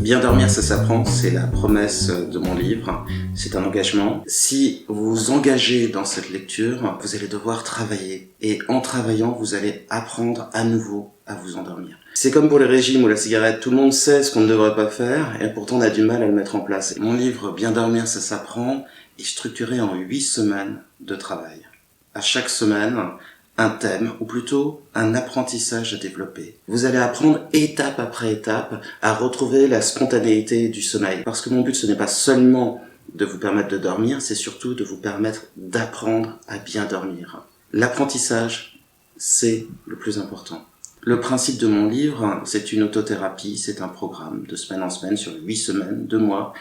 Bien dormir, ça s'apprend, c'est la promesse de mon livre, c'est un engagement. Si vous vous engagez dans cette lecture, vous allez devoir travailler. Et en travaillant, vous allez apprendre à nouveau à vous endormir. C'est comme pour les régimes ou la cigarette, tout le monde sait ce qu'on ne devrait pas faire, et pourtant on a du mal à le mettre en place. Mon livre, Bien dormir, ça s'apprend, est structuré en 8 semaines de travail. À chaque semaine, un thème, ou plutôt un apprentissage à développer. Vous allez apprendre étape après étape à retrouver la spontanéité du sommeil. Parce que mon but, ce n'est pas seulement de vous permettre de dormir, c'est surtout de vous permettre d'apprendre à bien dormir. L'apprentissage, c'est le plus important. Le principe de mon livre, c'est une autothérapie, c'est un programme de semaine en semaine sur 8 semaines, 2 mois,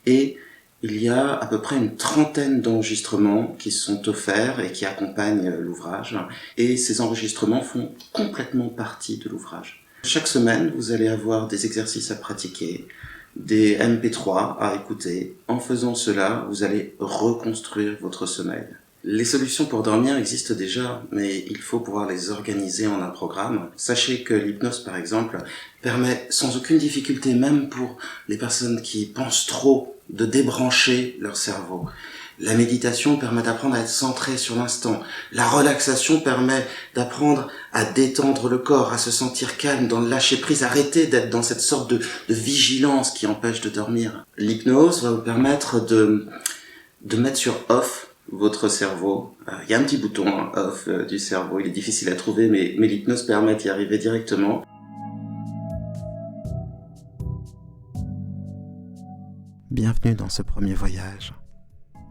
et il y a à peu près une trentaine d'enregistrements qui sont offerts et qui accompagnent l'ouvrage. Et ces enregistrements font complètement partie de l'ouvrage. Chaque semaine, vous allez avoir des exercices à pratiquer, des MP3 à écouter. En faisant cela, vous allez reconstruire votre sommeil. Les solutions pour dormir existent déjà, mais il faut pouvoir les organiser en un programme. Sachez que l'hypnose, par exemple, permet sans aucune difficulté, même pour les personnes qui pensent trop, de débrancher leur cerveau. La méditation permet d'apprendre à être centré sur l'instant. La relaxation permet d'apprendre à détendre le corps, à se sentir calme, dans le lâcher-prise, arrêter d'être dans cette sorte de vigilance qui empêche de dormir. L'hypnose va vous permettre de mettre sur off votre cerveau. Il y a un petit bouton off du cerveau, il est difficile à trouver, mais l'hypnose permet d'y arriver directement. Bienvenue dans ce premier voyage.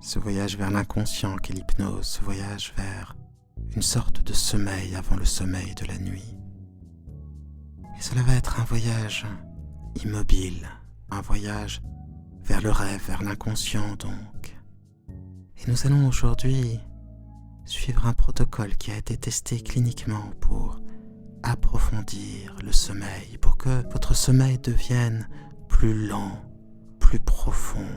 Ce voyage vers l'inconscient qu'est l'hypnose, ce voyage vers une sorte de sommeil avant le sommeil de la nuit. Et cela va être un voyage immobile, un voyage vers le rêve, vers l'inconscient donc. Et nous allons aujourd'hui suivre un protocole qui a été testé cliniquement pour approfondir le sommeil, pour que votre sommeil devienne plus lent, plus profond,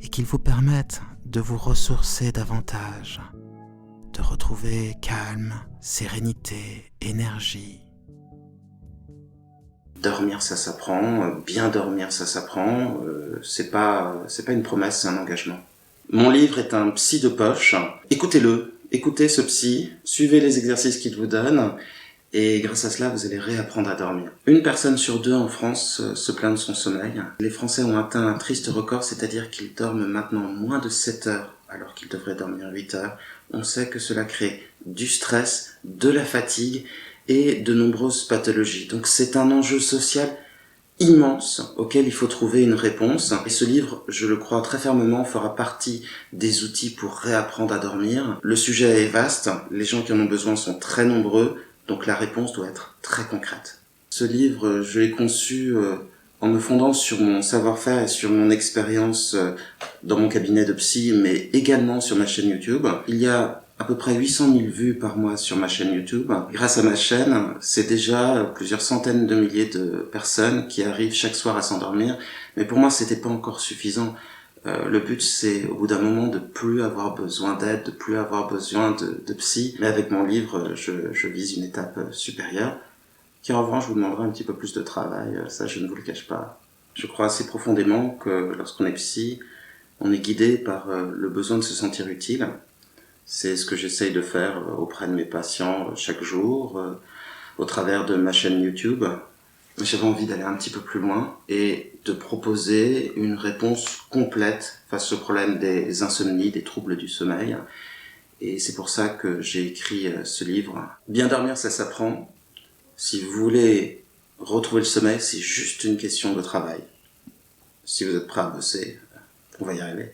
et qu'il vous permette de vous ressourcer davantage, de retrouver calme, sérénité, énergie. Dormir, ça s'apprend. Bien dormir, ça s'apprend. C'est pas une promesse, c'est un engagement. Mon livre est un psy de poche. Écoutez-le, écoutez ce psy, suivez les exercices qu'il vous donne, et grâce à cela, vous allez réapprendre à dormir. Une personne sur 2 en France se plaint de son sommeil. Les Français ont atteint un triste record, c'est-à-dire qu'ils dorment maintenant moins de 7 heures, alors qu'ils devraient dormir 8 heures. On sait que cela crée du stress, de la fatigue et de nombreuses pathologies. Donc c'est un enjeu social immense auquel il faut trouver une réponse. Et ce livre, je le crois très fermement, fera partie des outils pour réapprendre à dormir. Le sujet est vaste, les gens qui en ont besoin sont très nombreux, donc la réponse doit être très concrète. Ce livre, je l'ai conçu en me fondant sur mon savoir-faire et sur mon expérience dans mon cabinet de psy, mais également sur ma chaîne YouTube. Il y a à peu près 800 000 vues par mois sur ma chaîne YouTube. Grâce à ma chaîne, c'est déjà plusieurs centaines de milliers de personnes qui arrivent chaque soir à s'endormir. Mais pour moi, c'était pas encore suffisant. Le but, c'est au bout d'un moment de plus avoir besoin d'aide, de plus avoir besoin de psy. Mais avec mon livre, je vise une étape supérieure, qui en revanche vous demandera un petit peu plus de travail. Ça, je ne vous le cache pas. Je crois assez profondément que lorsqu'on est psy, on est guidé par le besoin de se sentir utile. C'est ce que j'essaye de faire auprès de mes patients chaque jour, au travers de ma chaîne YouTube. J'avais envie d'aller un petit peu plus loin et de proposer une réponse complète face au problème des insomnies, des troubles du sommeil. Et c'est pour ça que j'ai écrit ce livre. Bien dormir, ça s'apprend. Si vous voulez retrouver le sommeil, c'est juste une question de travail. Si vous êtes prêt à bosser, on va y arriver.